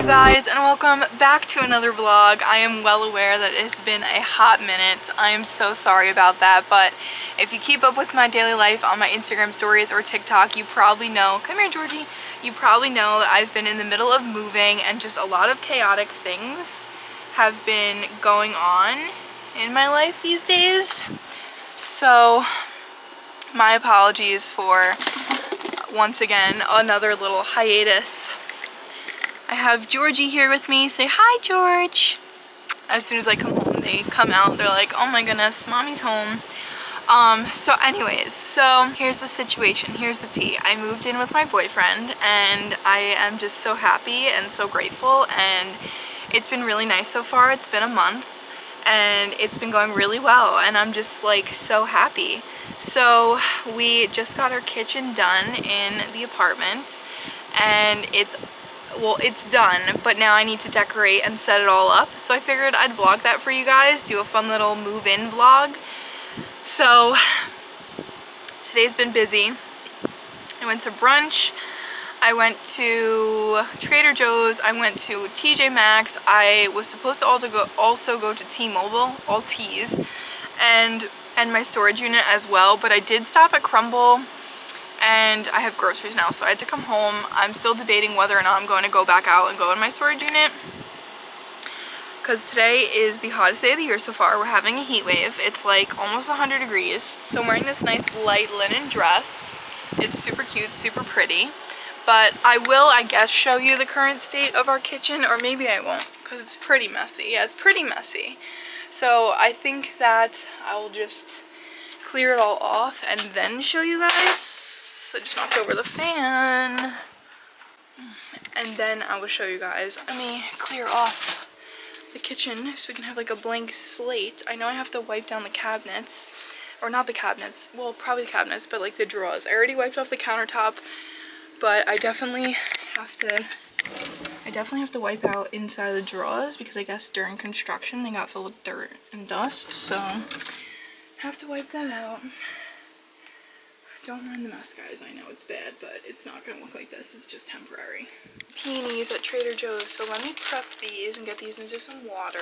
guys, and welcome back to another vlog. I am well aware that it has been a hot minute. I am so sorry about that, but if you keep up with my daily life on my Instagram stories or TikTok, you probably know, come here Georgie, you probably know that I've been in the middle of moving and just a lot of chaotic things have been going on in my life these days. So my apologies for once again another little hiatus. I have Georgie here with me. Say hi, George. As soon as I come home, they come out. They're like, oh my goodness, mommy's home. So anyways, so here's the situation. Here's the tea. I moved in with my boyfriend and I am just so happy and so grateful, and it's been really nice so far. It's been a month and it's been going really well and I'm just like so happy. So we just got our kitchen done in the apartment and it's done, but now I need to decorate and set it all up. So I figured I'd vlog that for you guys, do a fun little move-in vlog. So today's been busy. I went to brunch, I went to Trader Joe's, I went to TJ Maxx, I was supposed to also go to T-Mobile, all T's, and my storage unit as well, but I did stop at Crumble and I have groceries now, so I had to come home. I'm still debating whether or not I'm going to go back out and go in my storage unit, because today is the hottest day of the year so far. We're having a heat wave. It's like almost 100 degrees. So I'm wearing this nice light linen dress. It's super cute, super pretty. But I will, I guess, show you the current state of our kitchen, or maybe I won't, because it's pretty messy. Yeah, it's pretty messy. So I think that I'll just clear it all off and then show you guys. I just knocked over the fan. And then I will show you guys. Let me clear off the kitchen so we can have like a blank slate. I know I have to wipe down the cabinets. Or not the cabinets. Well, probably the cabinets, but like the drawers. I already wiped off the countertop, but I definitely have to wipe out inside of the drawers because I guess during construction they got filled with dirt and dust, so I have to wipe that out. Don't mind the mess, guys. I know it's bad, but it's not gonna look like this. It's just temporary. Peonies at Trader Joe's. So let me prep these and get these into some water.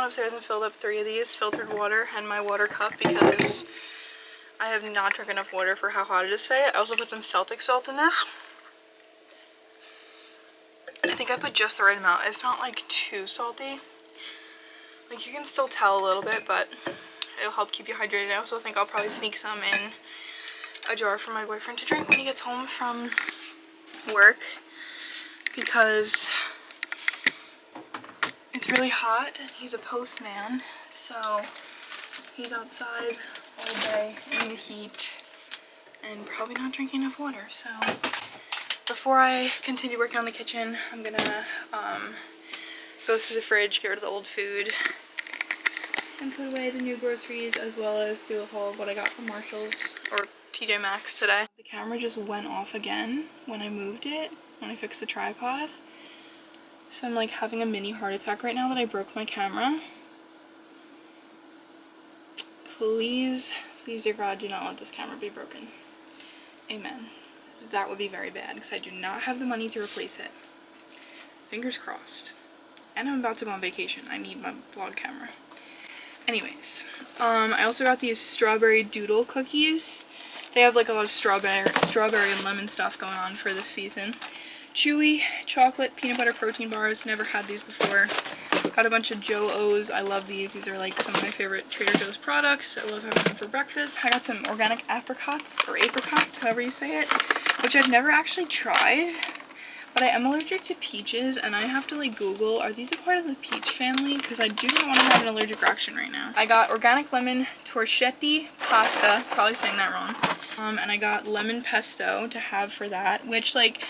Upstairs and filled up 3 of these filtered water and my water cup because I have not drunk enough water for how hot it is today. I also put some Celtic salt in this. I think I put just the right amount. It's not like too salty. Like you can still tell a little bit, but it'll help keep you hydrated. I also think I'll probably sneak some in a jar for my boyfriend to drink when he gets home from work, because it's really hot and he's a postman, so he's outside all day in the heat and probably not drinking enough water. So before I continue working on the kitchen, I'm gonna go through the fridge, get rid of the old food, and put away the new groceries, as well as do a haul of what I got from Marshall's or TJ Maxx today. The camera just went off again when I moved it, when I fixed the tripod. So I'm like having a mini heart attack right now that I broke my camera. Please, please dear God, do not let this camera be broken. Amen. That would be very bad because I do not have the money to replace it. Fingers crossed. And I'm about to go on vacation. I need my vlog camera. Anyways, I also got these strawberry doodle cookies. They have like a lot of strawberry and lemon stuff going on for this season. Chewy chocolate peanut butter protein bars. Never had these before. Got a bunch of Joe-O's. I love these. These are like some of my favorite Trader Joe's products. I love having them for breakfast. I got some organic apricots, or apricots, however you say it, which I've never actually tried. But I am allergic to peaches, and I have to like Google, are these a part of the peach family? Because I do not want to have an allergic reaction right now. I got organic lemon torchetti pasta, probably saying that wrong. And I got lemon pesto to have for that, which like,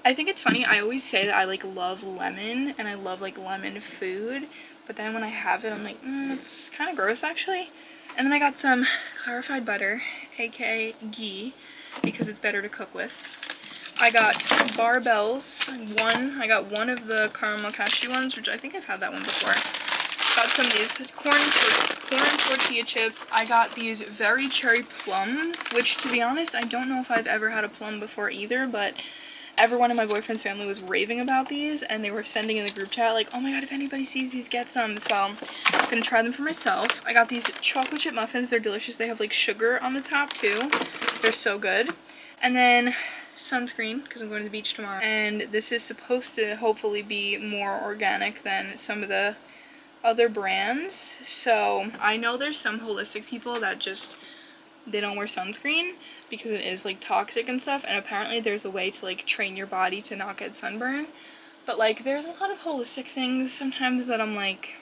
I think it's funny, I always say that I like love lemon, and I love like lemon food, but then when I have it, I'm like, it's kind of gross actually. And then I got some clarified butter, aka ghee, because it's better to cook with. I got barbells. I got one of the caramel cashew ones, which I think I've had that one before. Got some of these corn tortilla chip. I got these very cherry plums, which to be honest, I don't know if I've ever had a plum before either, but everyone in my boyfriend's family was raving about these, and they were sending in the group chat like, oh my god, if anybody sees these, get some. So I'm gonna try them for myself. I got these chocolate chip muffins. They're delicious. They have like sugar on the top too. They're so good. And then sunscreen, because I'm going to the beach tomorrow, and this is supposed to hopefully be more organic than some of the other brands. So I know there's some holistic people that just, they don't wear sunscreen because it is like toxic and stuff, and apparently there's a way to like train your body to not get sunburn, but like there's a lot of holistic things sometimes that I'm like,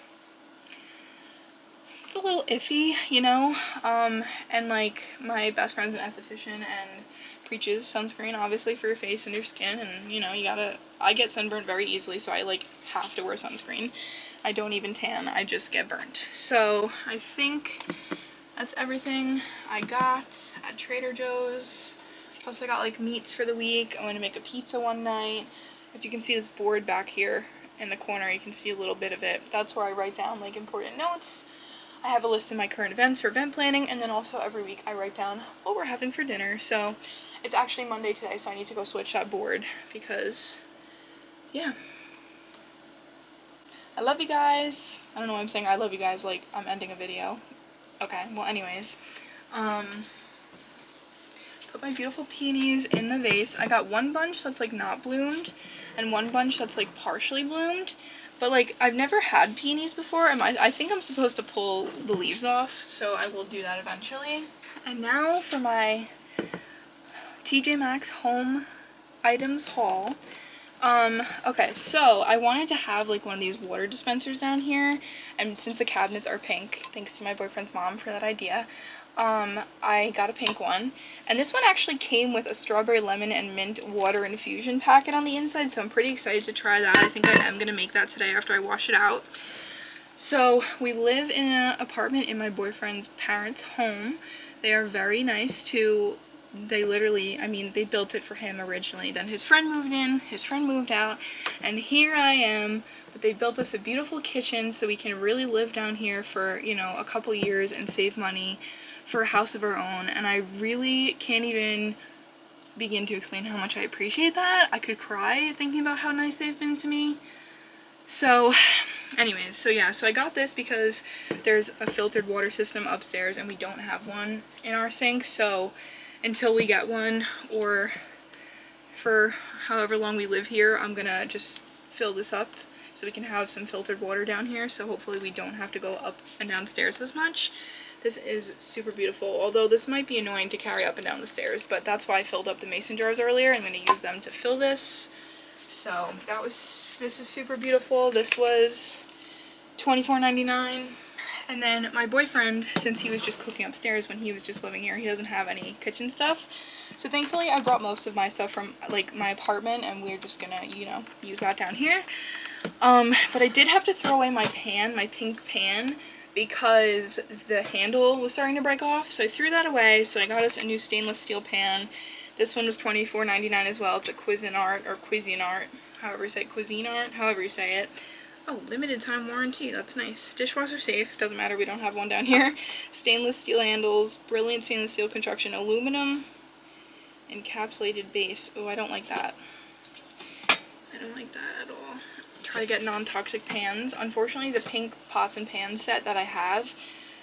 it's a little iffy, you know. And like my best friend's an esthetician and preaches sunscreen obviously for your face and your skin, and you know, I get sunburned very easily, so I like have to wear sunscreen. I don't even tan, I just get burnt. So I think that's everything I got at Trader Joe's. Plus I got like meats for the week. I'm going to make a pizza one night. If you can see this board back here in the corner, you can see a little bit of it. That's where I write down like important notes. I have a list of my current events for event planning, and then also every week I write down what we're having for dinner. So it's actually Monday today, so I need to go switch that board because, yeah. I love you guys. I don't know why I'm saying I love you guys like I'm ending a video. Okay, well anyways, put my beautiful peonies in the vase. I got one bunch that's like not bloomed, and one bunch that's like partially bloomed. But like, I've never had peonies before, and I think I'm supposed to pull the leaves off, so I will do that eventually. And now for my TJ Maxx home items haul. Okay, so I wanted to have like one of these water dispensers down here, and since the cabinets are pink, thanks to my boyfriend's mom for that idea, I got a pink one. And this one actually came with a strawberry, lemon, and mint water infusion packet on the inside, so I'm pretty excited to try that. I think I am going to make that today after I wash it out. So we live in an apartment in my boyfriend's parents' home. They are very nice too. They literally, I mean, they built it for him originally. Then his friend moved in, his friend moved out, and here I am. But they built us a beautiful kitchen so we can really live down here for, you know, a couple years and save money for a house of our own. And I really can't even begin to explain how much I appreciate that. I could cry thinking about how nice they've been to me. So anyways, so yeah, so I got this because there's a filtered water system upstairs and we don't have one in our sink. So until we get one, or for however long we live here, I'm gonna just fill this up so we can have some filtered water down here. So hopefully we don't have to go up and downstairs as much. This is super beautiful, although this might be annoying to carry up and down the stairs, but that's why I filled up the mason jars earlier. I'm gonna use them to fill this. So this is super beautiful. This was $24.99. And then my boyfriend, since he was just cooking upstairs when he was just living here, he doesn't have any kitchen stuff. So thankfully I brought most of my stuff from like my apartment, and we're just gonna, you know, use that down here. But I did have to throw away my pan, my pink pan, because the handle was starting to break off. So I threw that away. So I got us a new stainless steel pan. This one was $24.99 as well. It's a Cuisinart, or Cuisinart, however you say it, Cuisinart, however you say it. Oh, limited time warranty, that's nice. Dishwasher safe, doesn't matter, we don't have one down here. Stainless steel handles, brilliant stainless steel construction, aluminum encapsulated base. Oh, I don't like that. I don't like that at all. Try to get non-toxic pans. Unfortunately, the pink pots and pans set that I have,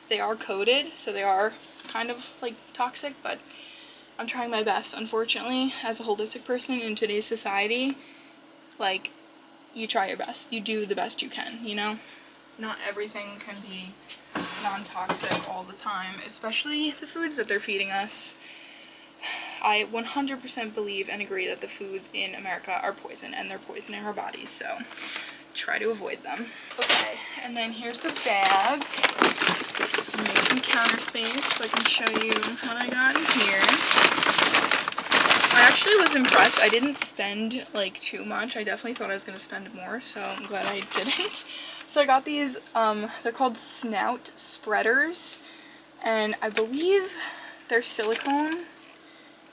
they are coated, so they are kind of like toxic, but I'm trying my best. Unfortunately, as a holistic person in today's society, like, you try your best. You do the best you can, you know? Not everything can be non-toxic all the time, especially the foods that they're feeding us. I 100% believe and agree that the foods in America are poison, and they're poisoning our bodies, so try to avoid them. Okay, and then here's the bag. Make some counter space so I can show you what I got in here. I actually was impressed. I didn't spend like too much. I definitely thought I was going to spend more, so I'm glad I didn't. So I got these, they're called snout spreaders, and I believe they're silicone.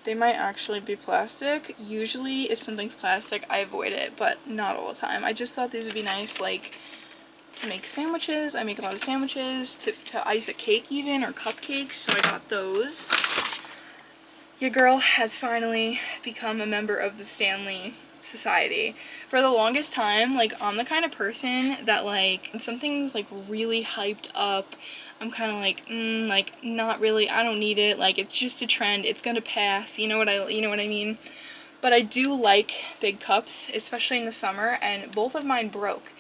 They might actually be plastic. Usually if something's plastic, I avoid it, but not all the time. I just thought these would be nice, like, to make sandwiches. I make a lot of sandwiches, to ice a cake even, or cupcakes, so I got those. Your girl has finally become a member of the Stanley Society. For the longest time, like, I'm the kind of person that, like, when something's, like, really hyped up, I'm kind of like, not really, I don't need it, like, it's just a trend, it's gonna pass, you know what I mean? But I do like big cups, especially in the summer, and both of mine broke.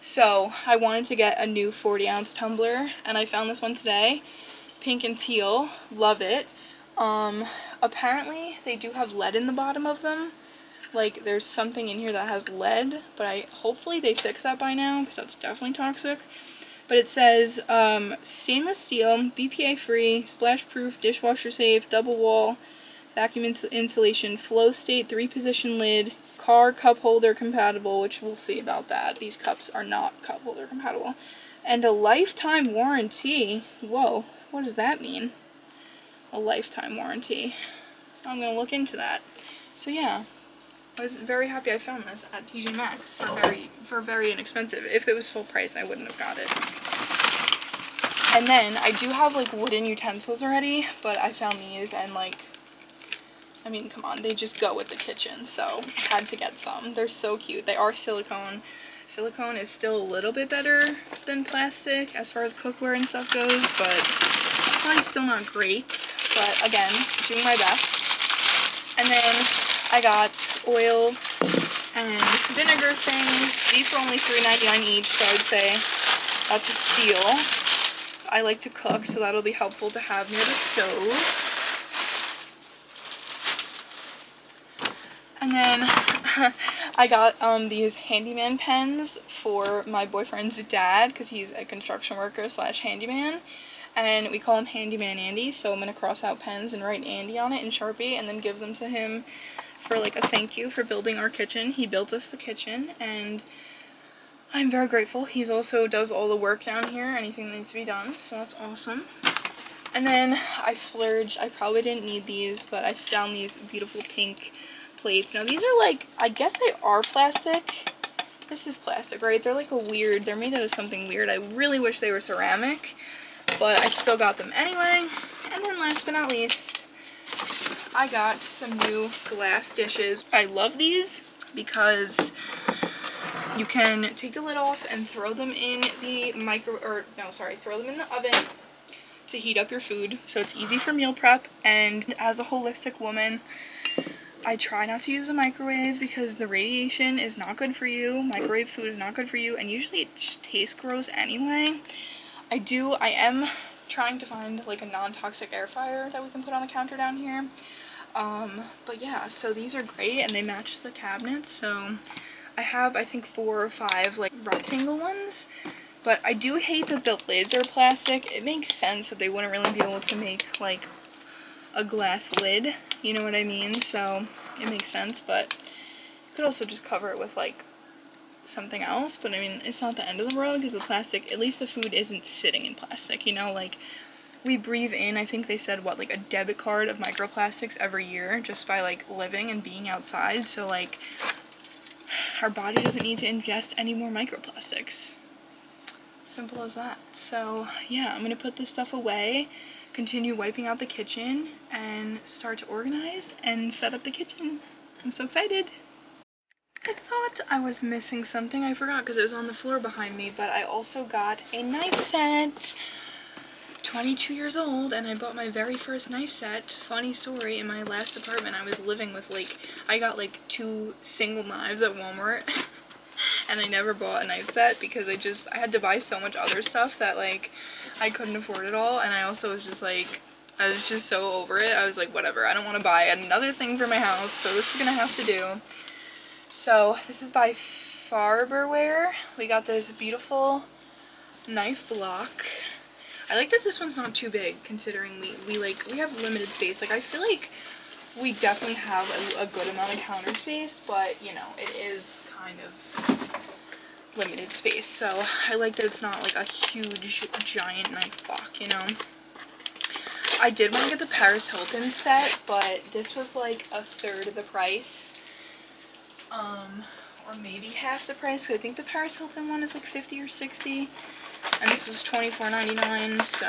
So I wanted to get a new 40-ounce tumbler, and I found this one today, pink and teal, love it. Apparently they do have lead in the bottom of them. Like, there's something in here that has lead, but hopefully they fix that by now, because that's definitely toxic. But it says, stainless steel, BPA free, splash proof, dishwasher safe, double wall, vacuum insulation, flow state, 3-position lid, car cup holder compatible, which we'll see about that. These cups are not cup holder compatible. And a lifetime warranty. Whoa, what does that mean? A lifetime warranty. I'm gonna look into that. So yeah, I was very happy I found this at TJ Maxx for very inexpensive. If it was full price, I wouldn't have got it. And then I do have like wooden utensils already, but I found these, and like, I mean, come on, they just go with the kitchen, so I had to get some. They're so cute. They are silicone. Silicone is still a little bit better than plastic as far as cookware and stuff goes, but probably still not great. But again, doing my best. And then I got oil and vinegar things. These were only $3.99 each, so I would say that's a steal. I like to cook, so that'll be helpful to have near the stove. And then I got these handyman pens for my boyfriend's dad, because he's a construction worker / handyman. And we call him Handyman Andy, so I'm going to cross out pens and write Andy on it in Sharpie and then give them to him for like a thank you for building our kitchen. He built us the kitchen, and I'm very grateful. He also does all the work down here, anything that needs to be done, so that's awesome. And then I splurged. I probably didn't need these, but I found these beautiful pink plates. Now these are like, I guess they are plastic. This is plastic, right? They're like they're made out of something weird. I really wish they were ceramic, but I still got them anyway. And then last but not least, I got some new glass dishes. I love these because you can take the lid off and throw them in the throw them in the oven to heat up your food, so it's easy for meal prep. And as a holistic woman, I try not to use a microwave because the radiation is not good for you. Microwave food is not good for you, and usually it just tastes gross anyway. I am trying to find like a non-toxic air fryer that we can put on the counter down here. But yeah, so these are great, and they match the cabinet. So I have, I think, 4 or 5 like rectangle ones. But I do hate that the lids are plastic. It makes sense that they wouldn't really be able to make like a glass lid, you know what I mean? So it makes sense, but you could also just cover it with like something else. But I mean, it's not the end of the world because the plastic, at least the food isn't sitting in plastic, you know? Like, we breathe in, I think they said, what, like a debit card of microplastics every year just by like living and being outside. So like, our body doesn't need to ingest any more microplastics. Simple as that. So yeah, I'm gonna put this stuff away, continue wiping out the kitchen, and start to organize and set up the kitchen. I'm so excited. I thought I was missing something. I forgot because it was on the floor behind me, but I also got a knife set. 22 years old and I bought my very first knife set. Funny story, in my last apartment I was living with I got 2 single knives at Walmart and I never bought a knife set because I had to buy so much other stuff that I couldn't afford it all, and I also was just I was just so over it. I was like, whatever, I don't want to buy another thing for my house, so this is gonna have to do. So this is by Farberware. We got this beautiful knife block. I like that this one's not too big considering we have limited space. I feel like we definitely have a good amount of counter space, but you know, it is kind of limited space. So I like that it's not a huge giant knife block, you know. I did want to get the Paris Hilton set, but this was a third of the price. Or maybe half the price, because I think the Paris Hilton one is 50 or 60. And this was $24.99, so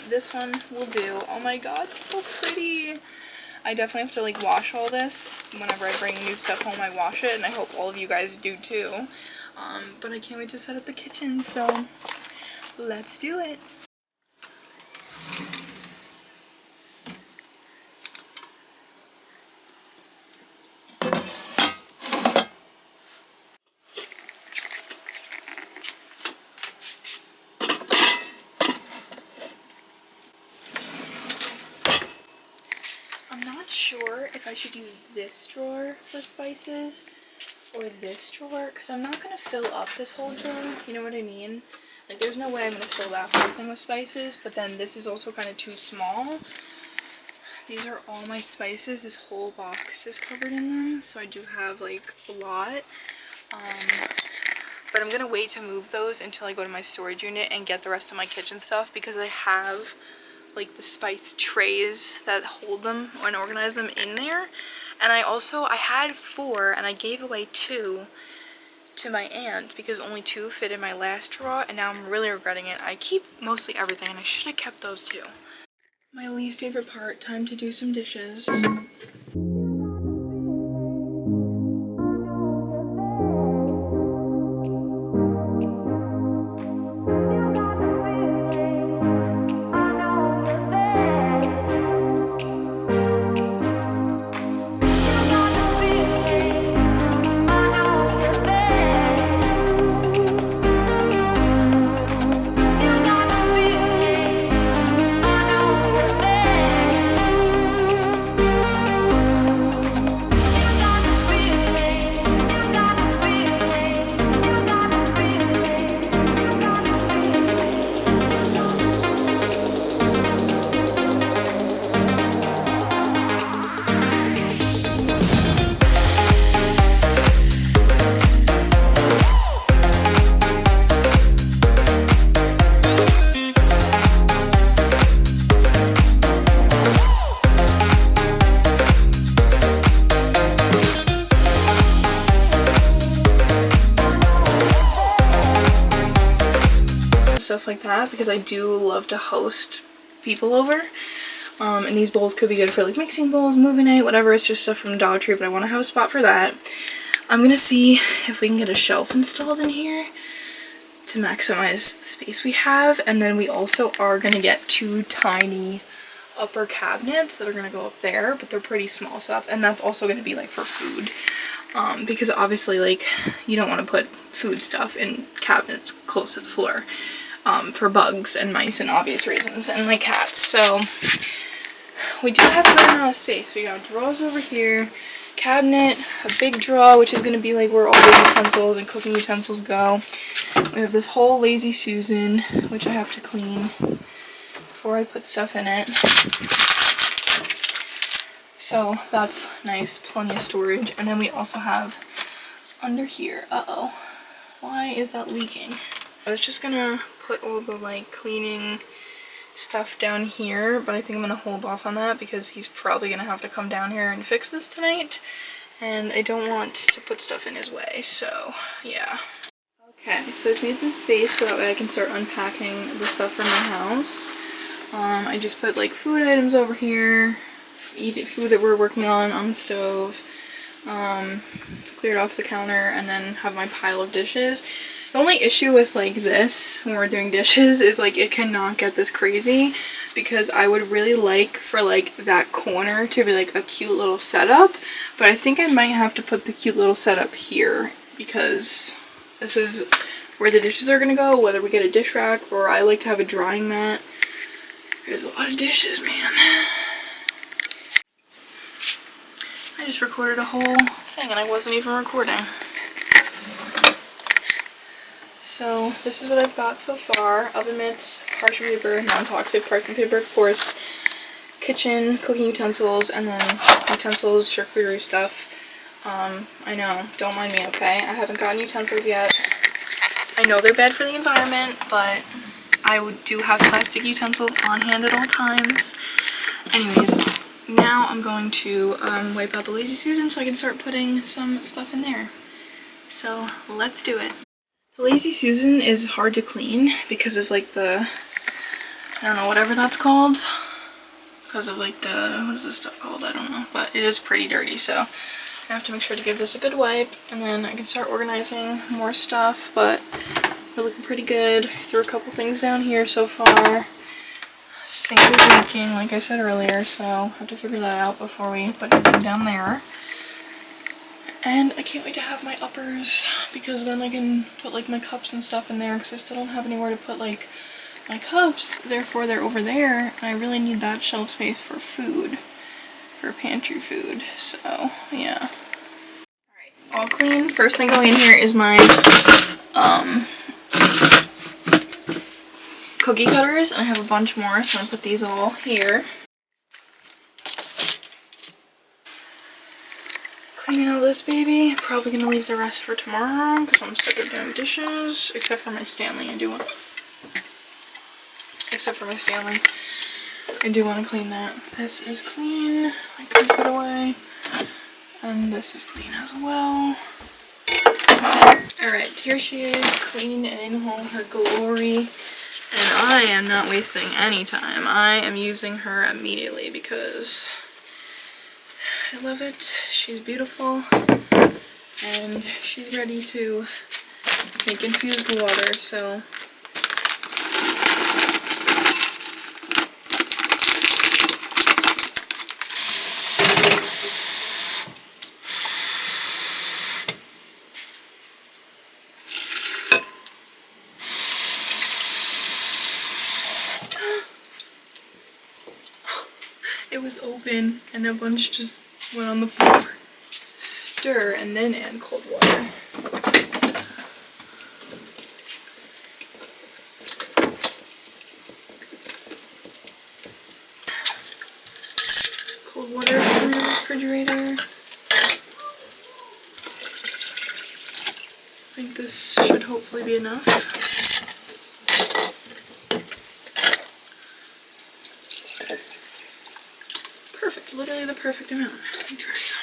this one will do. Oh my god, so pretty. I definitely have to wash all this. Whenever I bring new stuff home, I wash it, and I hope all of you guys do too. But I can't wait to set up the kitchen, so let's do it. Sure if I should use this drawer for spices or this drawer, because I'm not going to fill up this whole drawer, you know what I mean? There's no way I'm going to fill that whole thing with spices, but then this is also kind of too small. These are all my spices. This whole box is covered in them, so I do have a lot. But I'm going to wait to move those until I go to my storage unit and get the rest of my kitchen stuff, because I have the spice trays that hold them and organize them in there. And I had 4 and I gave away 2 to my aunt because only 2 fit in my last drawer, and now I'm really regretting it. I keep mostly everything and I should have kept those 2. My least favorite part, time to do some dishes. Stuff like that, because I do love to host people over, and these bowls could be good for mixing bowls, movie night, whatever. It's just stuff from Dollar Tree, but I want to have a spot for that. I'm gonna see if we can get a shelf installed in here to maximize the space we have, and then we also are gonna get 2 tiny upper cabinets that are gonna go up there, but they're pretty small, so that's also gonna be for food, because obviously you don't want to put food stuff in cabinets close to the floor. For bugs and mice and obvious reasons, and my cats. So we do have a good amount of space. We got drawers over here, cabinet, a big drawer which is going to be where all the utensils and cooking utensils go. We have this whole Lazy Susan which I have to clean before I put stuff in it. So that's nice, plenty of storage. And then we also have under here, why is that leaking? I was just gonna put all the cleaning stuff down here, but I think I'm gonna hold off on that because he's probably gonna have to come down here and fix this tonight, and I don't want to put stuff in his way, so yeah. Okay, so I've made some space so that way I can start unpacking the stuff from my house. I just put food items over here, food that we're working on the stove, cleared off the counter, and then have my pile of dishes. The only issue with like this when we're doing dishes is like it cannot get this crazy, because I would really like for like that corner to be like a cute little setup, but I think I might have to put the cute little setup here because this is where the dishes are gonna go, whether we get a dish rack or I like to have a drying mat. There's a lot of dishes, man. I just recorded a whole thing and I wasn't even recording. So this is what I've got so far. Oven mitts, parchment paper, non-toxic parchment paper, of course, kitchen, cooking utensils, and then utensils, charcuterie stuff. I know, don't mind me, okay? I haven't gotten utensils yet. I know they're bad for the environment, but I do have plastic utensils on hand at all times. Anyways, now I'm going to wipe out the Lazy Susan so I can start putting some stuff in there. So let's do it. The Lazy Susan is hard to clean because of like the, I don't know, whatever that's called. Because of like the, what is this stuff called? I don't know. But it is pretty dirty, so I have to make sure to give this a good wipe. And then I can start organizing more stuff, but we're looking pretty good. I threw a couple things down here so far. Sink is leaking, like I said earlier, so I have to figure that out before we put anything down there. And I can't wait to have my uppers, because then I can put like my cups and stuff in there, because I still don't have anywhere to put like my cups, therefore they're over there, and I really need that shelf space for food, for pantry food, so yeah. Alright, all clean. First thing going in here is my cookie cutters, and I have a bunch more, so I'm gonna put these all here. Cleaning out this baby. Probably gonna leave the rest for tomorrow because I'm sick of doing dishes, except for my Stanley. I do want to clean that. This is clean. I can put away, and this is clean as well. All right, here she is, clean in all her glory, and I am not wasting any time. I am using her immediately because I love it. She's beautiful, and she's ready to make infused water, so it was open and a bunch just went on the floor. Stir and then add cold water. Cold water from the refrigerator. I think this should hopefully be enough. Perfect, literally the perfect amount. Let me try some.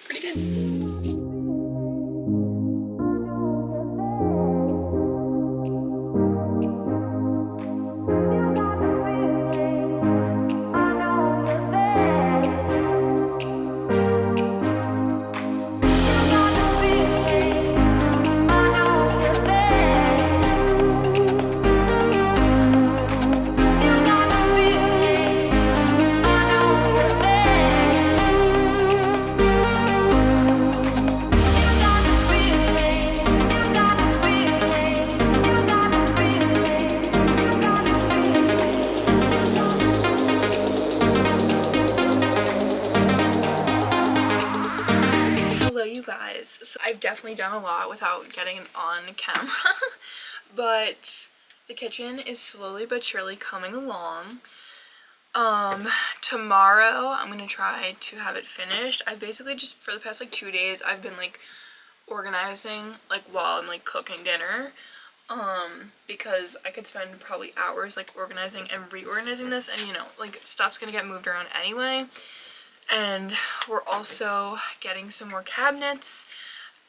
Pretty good. So I've definitely done a lot without getting on camera, but the kitchen is slowly but surely coming along. Tomorrow I'm gonna try to have it finished. I've basically just, for the past like 2 days, I've been like organizing like while I'm like cooking dinner, because I could spend probably hours like organizing and reorganizing this, and you know, like stuff's gonna get moved around anyway. And we're also getting some more cabinets,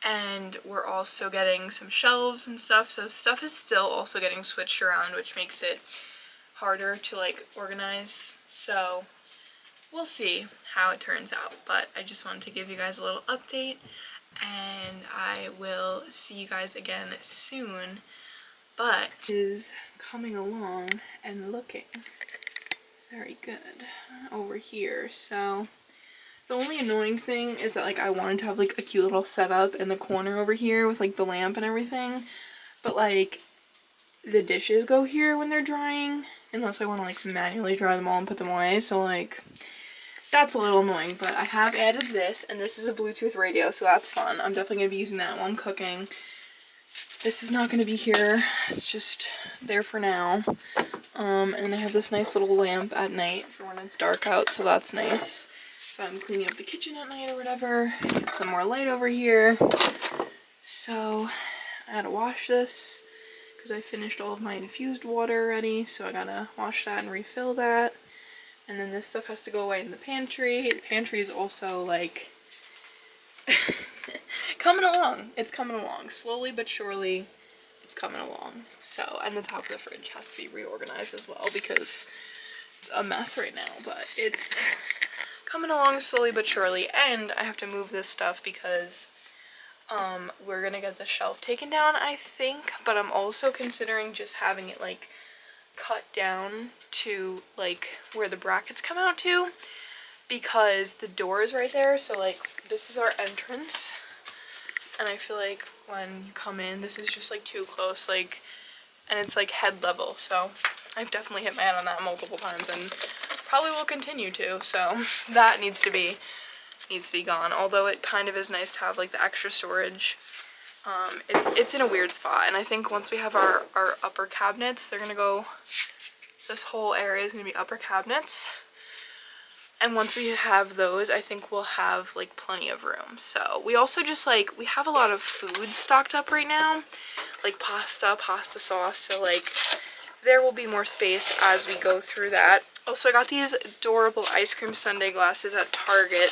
and we're also getting some shelves and stuff, so stuff is still also getting switched around, which makes it harder to like organize. So we'll see how it turns out, but I just wanted to give you guys a little update, and I will see you guys again soon. But it is coming along and looking very good over here. So the only annoying thing is that like I wanted to have like a cute little setup in the corner over here with like the lamp and everything, but like the dishes go here when they're drying unless I want to like manually dry them all and put them away, so like that's a little annoying. But I have added this, and this is a Bluetooth radio, so that's fun. I'm definitely going to be using that while I'm cooking. This is not going to be here, it's just there for now. And I have this nice little lamp at night for when it's dark out, so that's nice. If I'm cleaning up the kitchen at night or whatever, get some more light over here. So I had to wash this because I finished all of my infused water already, so I gotta wash that and refill that. And then this stuff has to go away in the pantry. The pantry is also like coming along. It's coming along. Slowly but surely, it's coming along. So, and the top of the fridge has to be reorganized as well because it's a mess right now. But it's coming along slowly but surely. And I have to move this stuff because we're gonna get the shelf taken down, I think. But I'm also considering just having it like cut down to like where the brackets come out to, because the door is right there. So like this is our entrance, and I feel like when you come in, this is just like too close, like, and it's like head level. So I've definitely hit my head on that multiple times and probably will continue to. So that needs to be gone. Although it kind of is nice to have like the extra storage. It's in a weird spot, and I think once we have our upper cabinets, they're gonna go, this whole area is gonna be upper cabinets, and once we have those, I think we'll have like plenty of room. So we also just like, we have a lot of food stocked up right now, like pasta sauce, so like there will be more space as we go through that. Also, I got these adorable ice cream sundae glasses at Target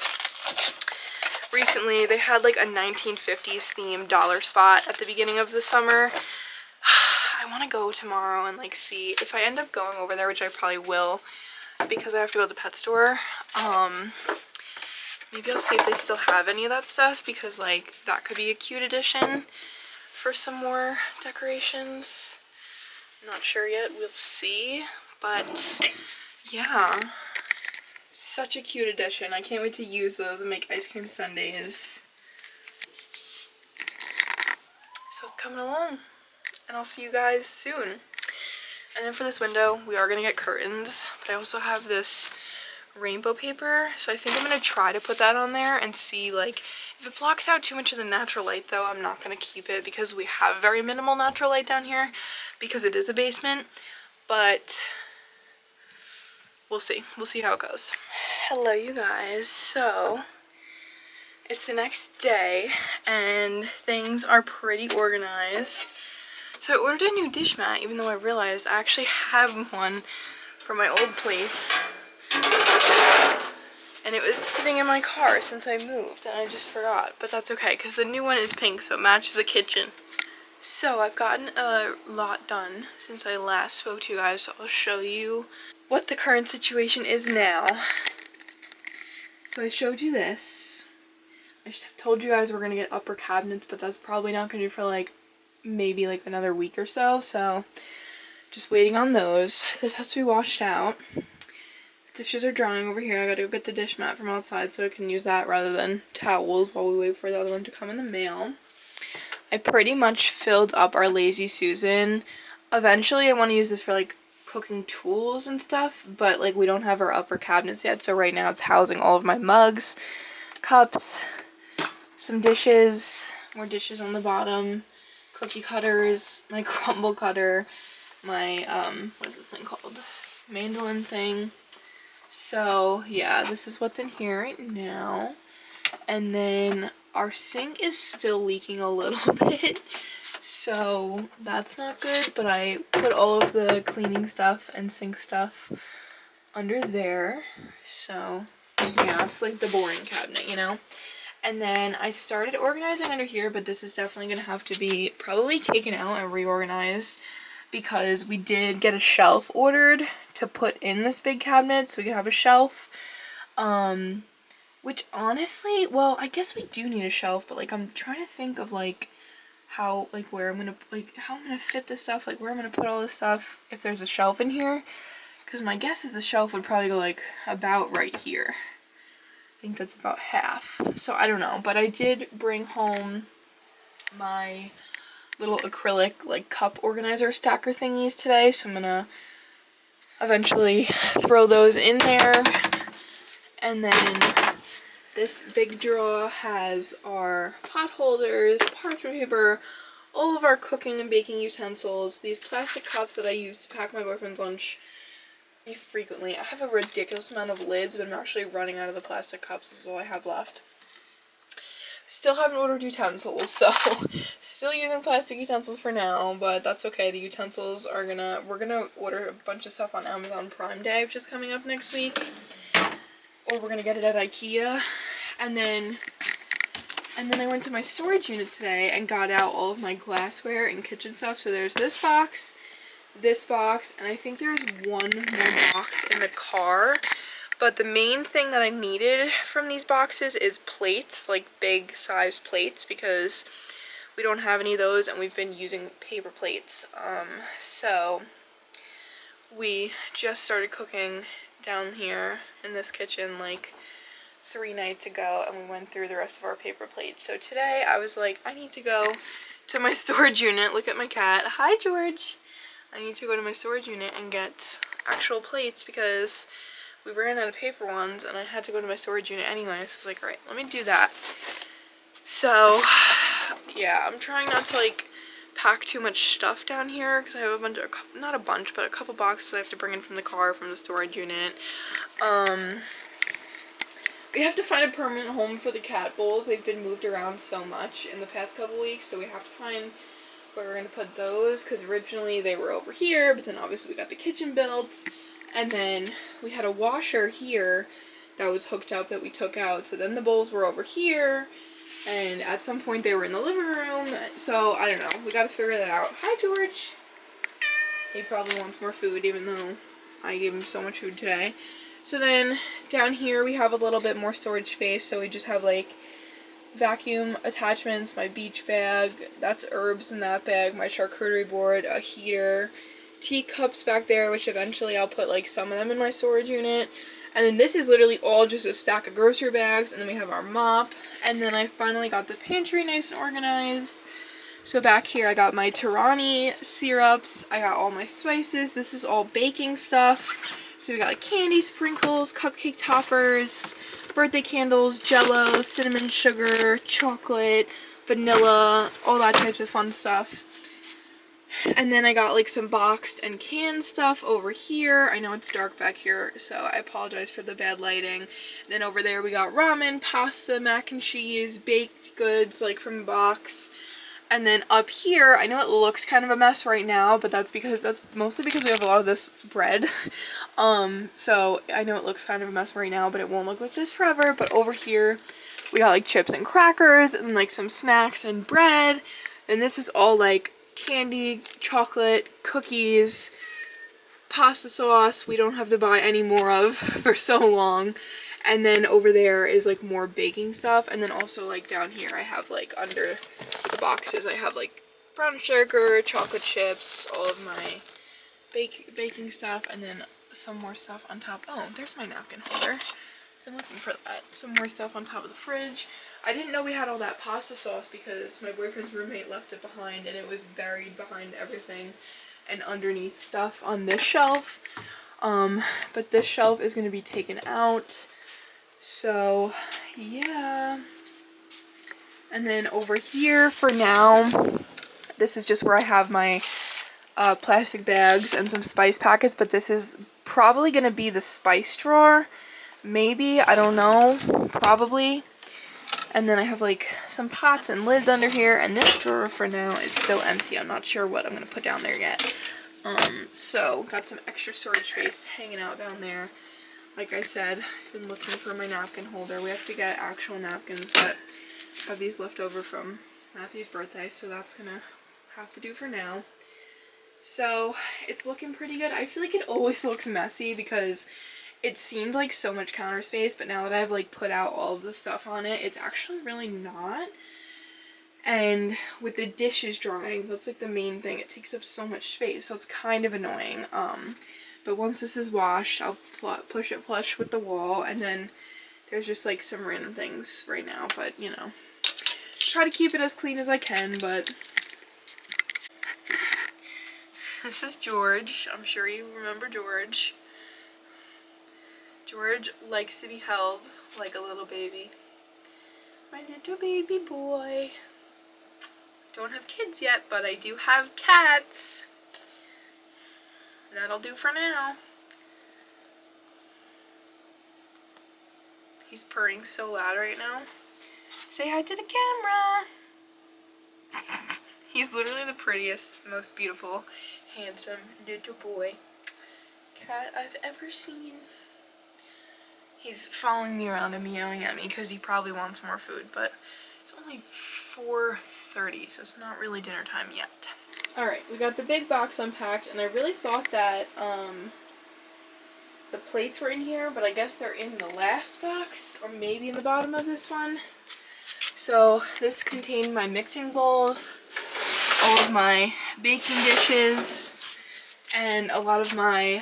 recently. They had like a 1950s themed dollar spot at the beginning of the summer. I want to go tomorrow and like see if I end up going over there, which I probably will because I have to go to the pet store. Maybe I'll see if they still have any of that stuff, because like that could be a cute addition for some more decorations. Not sure yet, we'll see. But yeah, such a cute addition. I can't wait to use those and make ice cream sundaes. So it's coming along, and I'll see you guys soon. And then for this window, we are gonna get curtains, but I also have this rainbow paper, so I think I'm gonna try to put that on there and see, like, if it blocks out too much of the natural light though, I'm not gonna keep it because we have very minimal natural light down here because it is a basement. But we'll see how it goes. Hello you guys. So it's the next day and things are pretty organized. So I ordered a new dish mat, even though I realized I actually have one from my old place, and it was sitting in my car since I moved and I just forgot. But that's okay because the new one is pink, so it matches the kitchen. So I've gotten a lot done since I last spoke to you guys, so I'll show you what the current situation is now. So I showed you this. I told you guys we're gonna get upper cabinets, but that's probably not gonna do for like maybe like another week or so. So just waiting on those. This has to be washed out. Dishes are drying over here. I gotta go get the dish mat from outside so I can use that rather than towels while we wait for the other one to come in the mail. I pretty much filled up our Lazy Susan. Eventually I want to use this for like cooking tools and stuff, but like we don't have our upper cabinets yet, so right now it's housing all of my mugs, cups, some dishes, more dishes on the bottom, cookie cutters, my crumble cutter, my what is this thing called, mandolin thing. So yeah, this is what's in here right now. And then our sink is still leaking a little bit, so that's not good, but I put all of the cleaning stuff and sink stuff under there. So yeah, it's like the boring cabinet, you know. And then I started organizing under here, but this is definitely gonna have to be probably taken out and reorganized, because we did get a shelf ordered to put in this big cabinet so we could have a shelf. Which honestly, well, I guess we do need a shelf, but like I'm trying to think of like how, like where I'm gonna, like how I'm gonna fit this stuff, like where I'm gonna put all this stuff if there's a shelf in here. Because my guess is the shelf would probably go like about right here. I think that's about half. So I don't know, but I did bring home my little acrylic like cup organizer stacker thingies today, so I'm gonna eventually throw those in there. And then this big drawer has our pot holders, parchment paper, all of our cooking and baking utensils, these plastic cups that I use to pack my boyfriend's lunch frequently. I have a ridiculous amount of lids, but I'm actually running out of the plastic cups. This is all I have left. Still haven't ordered utensils, so still using plastic utensils for now, but that's okay. The utensils are we're gonna order a bunch of stuff on Amazon Prime Day, which is coming up next week. Or we're gonna get it at IKEA. And then I went to my storage unit today and got out all of my glassware and kitchen stuff. So there's this box, and I think there's one more box in the car. But the main thing that I needed from these boxes is plates, like big size plates, because we don't have any of those and we've been using paper plates. So we just started cooking down here in this kitchen like 3 nights ago, and we went through the rest of our paper plates. So today I was like, I need to go to my storage unit. Look at my cat. Hi, George. I need to go to my storage unit and get actual plates because we ran out of paper ones and I had to go to my storage unit anyway. So I was like, alright, let me do that. So yeah, I'm trying not to like pack too much stuff down here because I have a bunch of, not a bunch, but a couple boxes I have to bring in from the car from the storage unit. We have to find a permanent home for the cat bowls. They've been moved around so much in the past couple weeks, so we have to find where we're going to put those, because originally they were over here, but then obviously we got the kitchen built, and then we had a washer here that was hooked up that we took out, so then the bowls were over here, and at some point they were in the living room, so I don't know, we got to figure that out. Hi, George! He probably wants more food, even though I gave him so much food today. So then down here we have a little bit more storage space, so we just have like vacuum attachments, my beach bag, that's herbs in that bag, my charcuterie board, a heater, teacups back there, which eventually I'll put like some of them in my storage unit, and then this is literally all just a stack of grocery bags, and then we have our mop, and then I finally got the pantry nice and organized. So back here I got my Torani syrups, I got all my spices, this is all baking stuff. So we got like candy sprinkles, cupcake toppers, birthday candles, jello, cinnamon sugar, chocolate, vanilla, all that types of fun stuff. And then I got like some boxed and canned stuff over here. I know it's dark back here, so I apologize for the bad lighting. Then over there we got ramen, pasta, mac and cheese, baked goods like from a box. And then up here, I know it looks kind of a mess right now, but that's mostly because we have a lot of this bread. So I know it looks kind of a mess right now, but it won't look like this forever. But over here, we got like chips and crackers and like some snacks and bread. And this is all like candy, chocolate, cookies, pasta sauce we don't have to buy any more of for so long. And then over there is like more baking stuff, and then also like down here I have like under the boxes I have like brown sugar, chocolate chips, all of my baking stuff, and then some more stuff on top. Oh, there's my napkin holder. I've been looking for that. Some more stuff on top of the fridge. I didn't know we had all that pasta sauce because my boyfriend's roommate left it behind, and it was buried behind everything and underneath stuff on this shelf. But this shelf is going to be taken out. So, yeah. And then over here for now, this is just where I have my plastic bags and some spice packets, but this is probably going to be the spice drawer. Maybe, I don't know, probably. And then I have like some pots and lids under here, and this drawer for now is still empty. I'm not sure what I'm going to put down there yet. So, got some extra storage space hanging out down there. Like I said, I've been looking for my napkin holder. We have to get actual napkins, but I have these left over from Matthew's birthday, so that's gonna have to do for now. So, it's looking pretty good. I feel like it always looks messy because it seemed like so much counter space, but now that I've like put out all of the stuff on it, it's actually really not. And with the dishes drying, that's like the main thing. It takes up so much space, so it's kind of annoying. But once this is washed, I'll push it flush with the wall, and then there's just like some random things right now, but you know, try to keep it as clean as I can. But this is George. I'm sure you remember George. George likes to be held like a little baby. My little baby boy. Don't have kids yet, but I do have cats. That'll do for now. He's purring so loud right now. Say hi to the camera. He's literally the prettiest, most beautiful, handsome little boy cat I've ever seen. He's following me around and meowing at me because he probably wants more food, but it's only 4:30, so it's not really dinner time yet. Alright, we got the big box unpacked, and I really thought that the plates were in here, but I guess they're in the last box, or maybe in the bottom of this one. So this contained my mixing bowls, all of my baking dishes, and a lot of my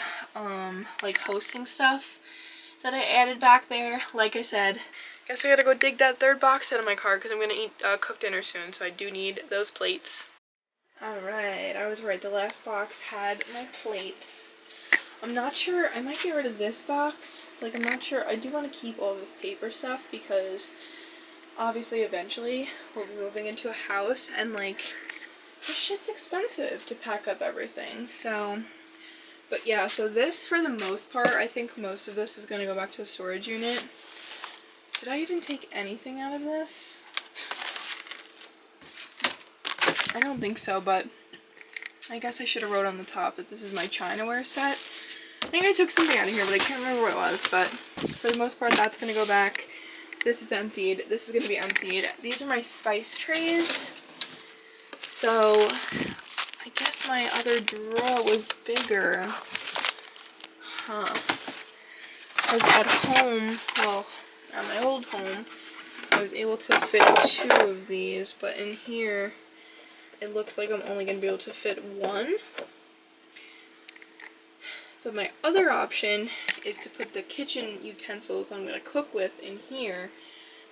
like hosting stuff that I added back there. Like I said, guess I gotta go dig that third box out of my car because I'm gonna eat cook dinner soon, so I do need those plates. Alright, I was right, the last box had my plates. I'm not sure, I might get rid of this box. Like, I'm not sure, I do want to keep all this paper stuff because obviously eventually we'll be moving into a house, and like, this shit's expensive to pack up everything, so. But yeah, so this, for the most part, I think most of this is going to go back to a storage unit. Did I even take anything out of this? I don't think so, but I guess I should have wrote on the top that this is my Chinaware set. I think I took something out of here, but I can't remember what it was, but for the most part, that's going to go back. This is emptied. This is going to be emptied. These are my spice trays. So, I guess my other drawer was bigger. Huh. Because at home, well, at my old home, I was able to fit 2 of these, but in here, it looks like I'm only going to be able to fit 1. But my other option is to put the kitchen utensils I'm going to cook with in here,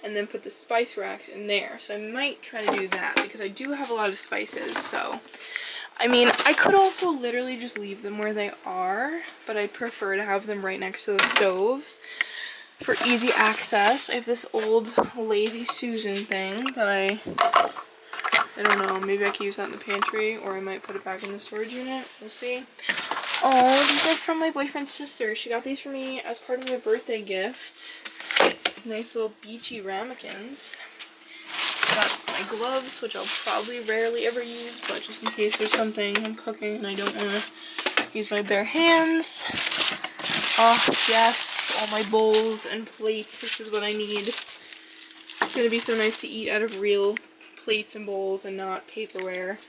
and then put the spice racks in there. So I might try to do that because I do have a lot of spices. So, I mean, I could also literally just leave them where they are, but I'd prefer to have them right next to the stove for easy access. I have this old Lazy Susan thing that I don't know, maybe I could use that in the pantry, or I might put it back in the storage unit. We'll see. Oh, these are from my boyfriend's sister. She got these for me as part of my birthday gift. Nice little beachy ramekins. Got my gloves, which I'll probably rarely ever use, but just in case there's something I'm cooking and I don't want to use my bare hands. Oh, yes, all my bowls and plates. This is what I need. It's going to be so nice to eat out of real plates and bowls and not paperware.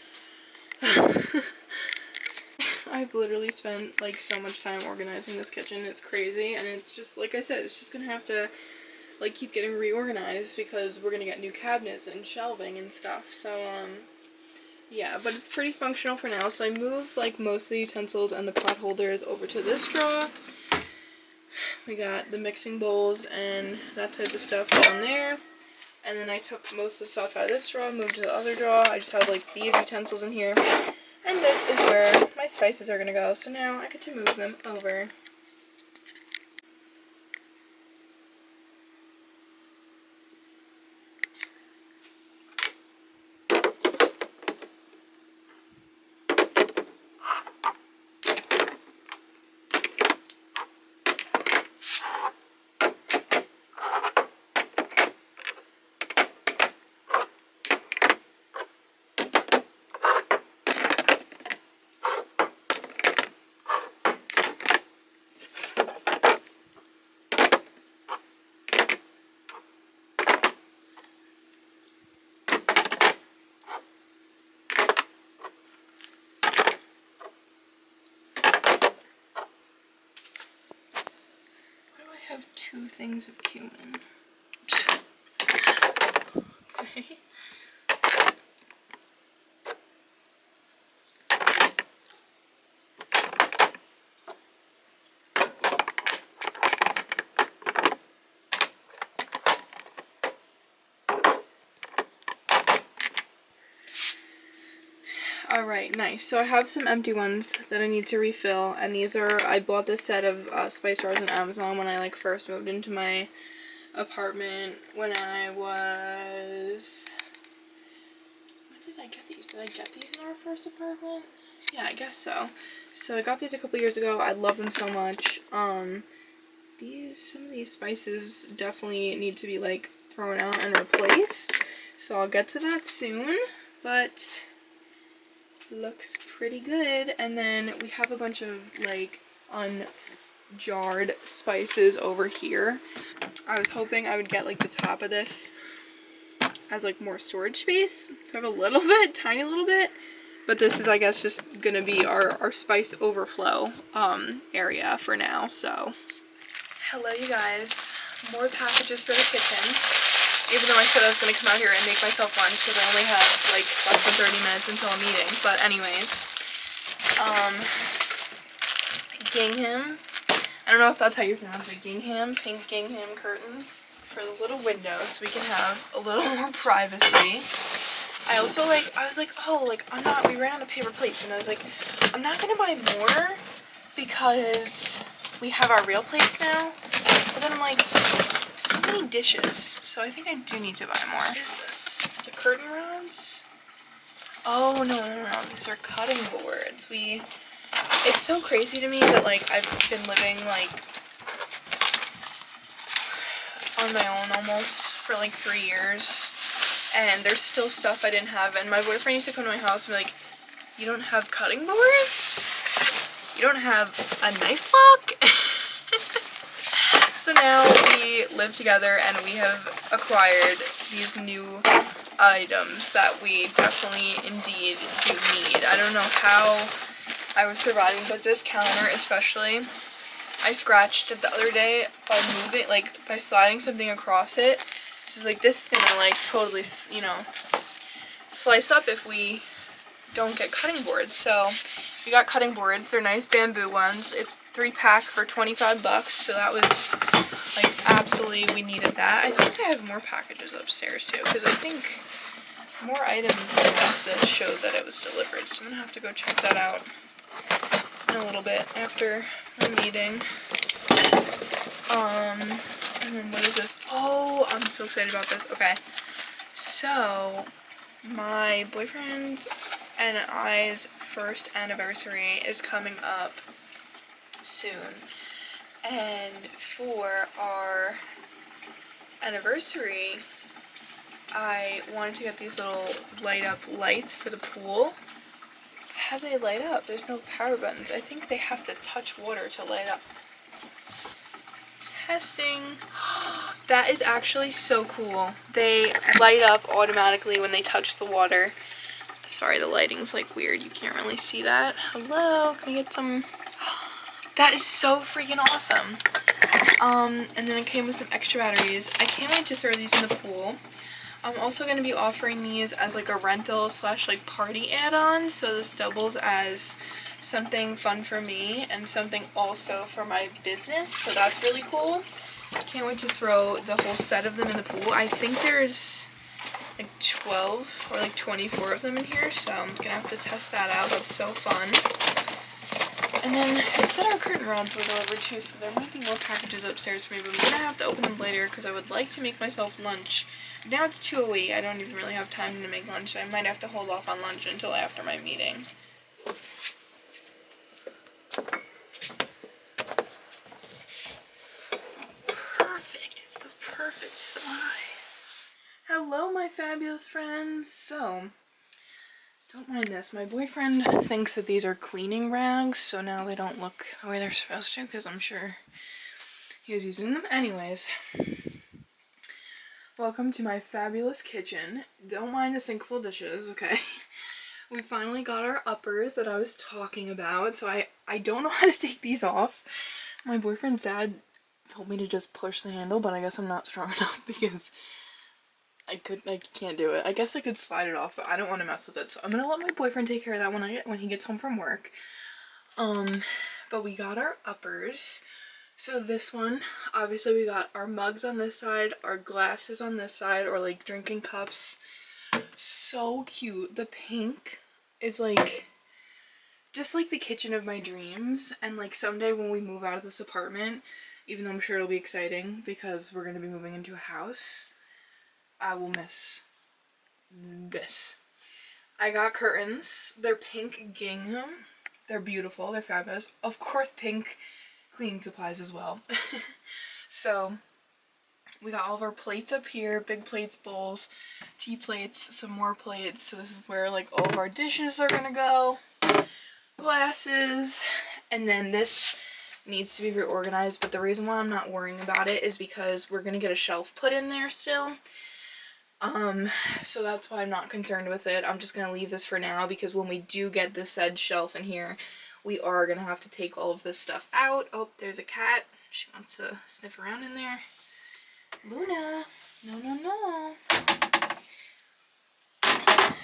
I've literally spent like so much time organizing this kitchen. It's crazy, and it's just, like I said, it's just gonna have to like keep getting reorganized because we're gonna get new cabinets and shelving and stuff. So yeah, but it's pretty functional for now. So I moved like most of the utensils and the pot holders over to this drawer. We got the mixing bowls and that type of stuff down there. And then I took most of the stuff out of this drawer, moved to the other drawer. I just have like these utensils in here. And this is where my spices are going to go. So now I get to move them over. have 2 things of cumin. Okay. Alright, nice. So I have some empty ones that I need to refill, and these are, I bought this set of spice jars on Amazon when I like first moved into my apartment when I was, when did I get these? Did I get these in our first apartment? Yeah, I guess so. So I got these a couple years ago. I love them so much. Some of these spices definitely need to be like thrown out and replaced. So I'll get to that soon, but looks pretty good. And then we have a bunch of like unjarred spices over here. I was hoping I would get like the top of this as like more storage space, so I have a little bit, tiny little bit, but this is, I guess, just gonna be our spice overflow area for now. So hello you guys, more packages for the kitchen, even though I said I was gonna come out here and make myself lunch because I only have like less than 30 minutes until a meeting. But anyways, gingham, I don't know if that's how you pronounce it, gingham, pink gingham curtains for the little windows so we can have a little more privacy. I also I was like, oh, like we ran out of paper plates, and I was like, I'm not gonna buy more because we have our real plates now. But then I'm like, so many dishes, so I think I do need to buy more. What is this? The curtain rods? Oh, no, these are cutting boards. It's so crazy to me that like I've been living like on my own almost for like 3 years, and there's still stuff I didn't have, and my boyfriend used to come to my house and be like, you don't have cutting boards? You don't have a knife block? So now we live together and we have acquired these new items that we definitely indeed do need. I don't know how I was surviving, but this counter especially, I scratched it the other day by moving, like by sliding something across it. So like this is gonna like totally, you know, slice up if we don't get cutting boards. So we got cutting boards. They're nice bamboo ones. It's 3-pack for 25 bucks. So that was like absolutely, we needed that. I think I have more packages upstairs too, because I think more items than just this showed that it was delivered. So I'm gonna have to go check that out in a little bit after the meeting. And then what is this? Oh, I'm so excited about this. Okay, so my boyfriend's and I's first anniversary is coming up soon, and for our anniversary I wanted to get these little light up lights for the pool. How do they light up? There's no power buttons. I think they have to touch water to light up. Testing. That is actually so cool. They light up automatically when they touch the water. Sorry, the lighting's like weird. You can't really see that. Hello, can I get some? That is so freaking awesome. And then it came with some extra batteries. I can't wait to throw these in the pool. I'm also going to be offering these as like a rental / like party add-on. So this doubles as something fun for me and something also for my business. So that's really cool. I can't wait to throw the whole set of them in the pool. I think there's like 12 or like 24 of them in here, so I'm gonna have to test that out. That's so fun. And then it said our curtain rods were delivered too, so there might be more packages upstairs for me, but I'm gonna have to open them later because I would like to make myself lunch. Now it's 2:08. I don't even really have time to make lunch, so I might have to hold off on lunch until after my meeting. Perfect. It's the perfect size. Hello, my fabulous friends. So, don't mind this. My boyfriend thinks that these are cleaning rags, so now they don't look the way they're supposed to, because I'm sure he was using them. Anyways, welcome to my fabulous kitchen. Don't mind a sink full of dishes, okay? We finally got our uppers that I was talking about, so I don't know how to take these off. My boyfriend's dad told me to just push the handle, but I guess I'm not strong enough because I can't do it. I guess I could slide it off, but I don't want to mess with it. So I'm gonna let my boyfriend take care of that when he gets home from work. But we got our uppers. So this one, obviously we got our mugs on this side, our glasses on this side, or like drinking cups. So cute. The pink is like just like the kitchen of my dreams, and like someday when we move out of this apartment, even though I'm sure it'll be exciting because we're gonna be moving into a house, I will miss this. I got curtains. They're pink gingham. They're beautiful. They're fabulous. Of course, pink cleaning supplies as well. So we got all of our plates up here, big plates, bowls, tea plates, some more plates. So this is where like all of our dishes are gonna go. Glasses, and then this needs to be reorganized, but the reason why I'm not worrying about it is because we're gonna get a shelf put in there still. So that's why I'm not concerned with it. I'm just gonna leave this for now because when we do get the said shelf in here, we are gonna have to take all of this stuff out. Oh, there's a cat. She wants to sniff around in there. Luna, no.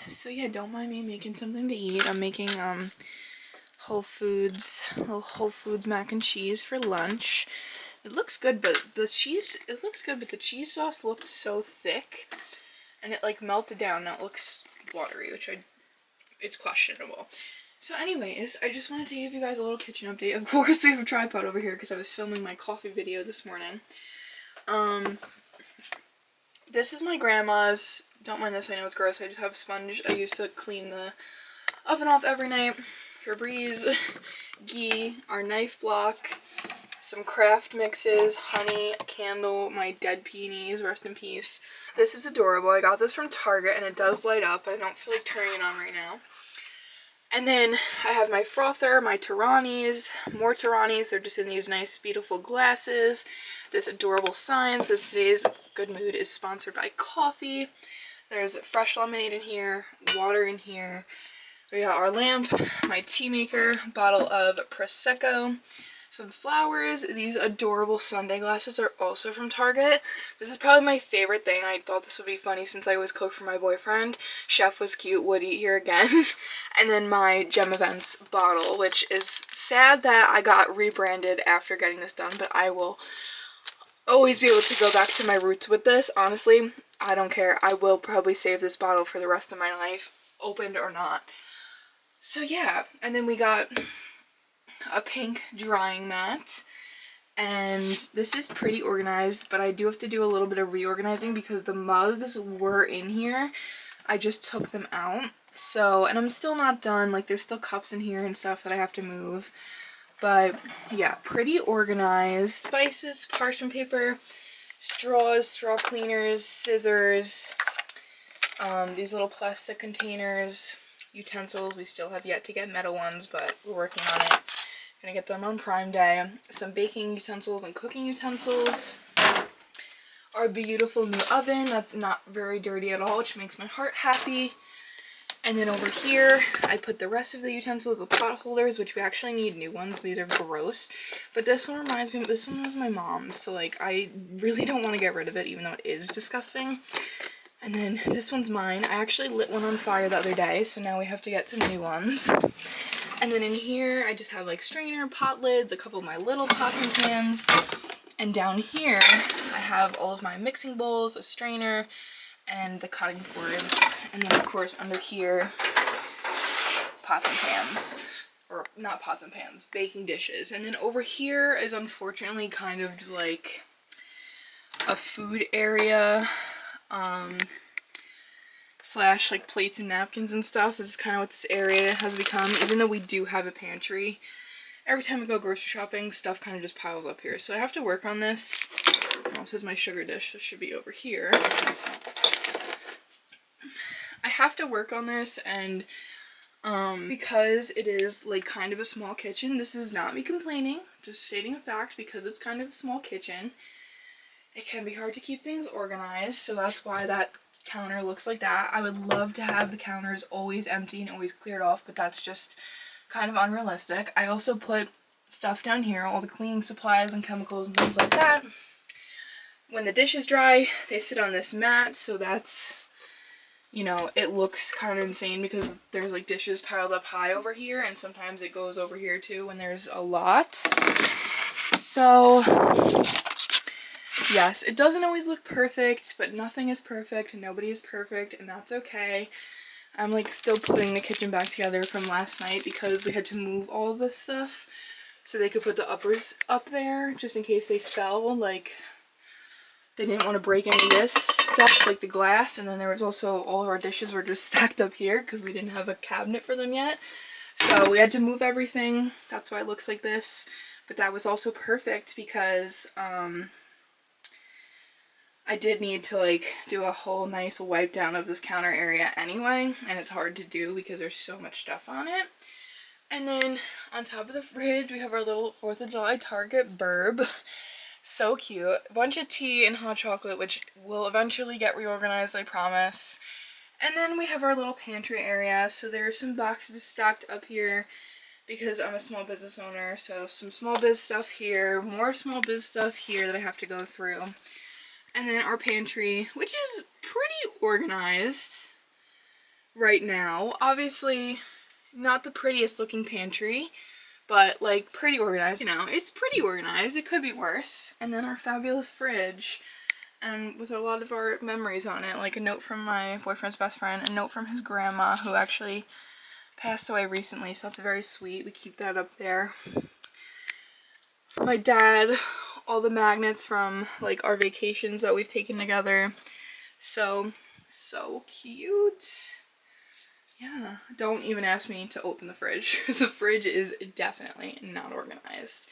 So yeah, don't mind me making something to eat. I'm making Whole Foods mac and cheese for lunch. It looks good, but the cheese sauce looks so thick, and it like melted down. Now it looks watery, which it's questionable. So anyways, I just wanted to give you guys a little kitchen update. Of course, we have a tripod over here because I was filming my coffee video this morning. This is my grandma's. Don't mind this, I know it's gross. I just have a sponge. I used to clean the oven off every night. Febreze, ghee, our knife block, some craft mixes, honey, a candle, my dead peonies, rest in peace. This is adorable. I got this from Target and it does light up, but I don't feel like turning it on right now. And then I have my frother, my Tiranis, more Tiranis. They're just in these nice, beautiful glasses. This adorable sign says today's Good Mood is sponsored by coffee. There's fresh lemonade in here, water in here. We got our lamp, my tea maker, bottle of Prosecco, some flowers. These adorable Sunday glasses are also from Target. This is probably my favorite thing. I thought this would be funny since I always cook for my boyfriend. Chef was cute, Woody here again. And then my Gem Events bottle, which is sad that I got rebranded after getting this done, but I will always be able to go back to my roots with this. Honestly, I don't care. I will probably save this bottle for the rest of my life, opened or not. So yeah, and then we got a pink drying mat, and this is pretty organized, but I do have to do a little bit of reorganizing because the mugs were in here. I just took them out, so, and I'm still not done. Like, there's still cups in here and stuff that I have to move, but yeah, pretty organized. Spices, parchment paper, straws, straw cleaners, scissors, these little plastic containers, utensils. We still have yet to get metal ones, but we're working on it. Gonna get them on Prime Day. Some baking utensils and cooking utensils. Our beautiful new oven that's not very dirty at all, which makes my heart happy. And then over here, I put the rest of the utensils, the pot holders, which we actually need new ones. These are gross. But this one reminds me, this one was my mom's, so like I really don't want to get rid of it, even though it is disgusting. And then this one's mine. I actually lit one on fire the other day, so now we have to get some new ones. And then in here, I just have like strainer, pot lids, a couple of my little pots and pans. And down here, I have all of my mixing bowls, a strainer, and the cutting boards. And then of course under here, pots and pans. Or not pots and pans, baking dishes. And then over here is unfortunately kind of like a food area. Slash like plates and napkins and stuff. This is kind of what this area has become, even though we do have a pantry. Every time we go grocery shopping, stuff kind of just piles up here, so I have to work on this. Oh, this is my sugar dish. This should be over here. I have to work on this, and because it is like kind of a small kitchen, this is not me complaining, just stating a fact. Because it's kind of a small kitchen, it can be hard to keep things organized, so that's why that counter looks like that. I would love to have the counters always empty and always cleared off, but that's just kind of unrealistic. I also put stuff down here, all the cleaning supplies and chemicals and things like that. When the dishes dry, they sit on this mat, so that's, you know, it looks kind of insane because there's like dishes piled up high over here, and sometimes it goes over here too when there's a lot. So yes, it doesn't always look perfect, but nothing is perfect and nobody is perfect, and that's okay. I'm like still putting the kitchen back together from last night because we had to move all of this stuff so they could put the uppers up there just in case they fell. Like, they didn't want to break any of this stuff, like the glass, and then there was also all of our dishes were just stacked up here because we didn't have a cabinet for them yet. So we had to move everything. That's why it looks like this. But that was also perfect because I did need to like do a whole nice wipe down of this counter area anyway, and it's hard to do because there's so much stuff on it. And then on top of the fridge, we have our little 4th of July Target burb. So cute. A bunch of tea and hot chocolate, which will eventually get reorganized, I promise. And then we have our little pantry area. So there are some boxes stacked up here because I'm a small business owner. So some small biz stuff here, more small biz stuff here that I have to go through. And then our pantry, which is pretty organized right now. Obviously, not the prettiest looking pantry, but like pretty organized. You know, it's pretty organized. It could be worse. And then our fabulous fridge, and with a lot of our memories on it, like a note from my boyfriend's best friend, a note from his grandma who actually passed away recently, so that's very sweet. We keep that up there. My dad, all the magnets from like our vacations that we've taken together. So cute. Yeah, don't even ask me to open the fridge. The fridge is definitely not organized.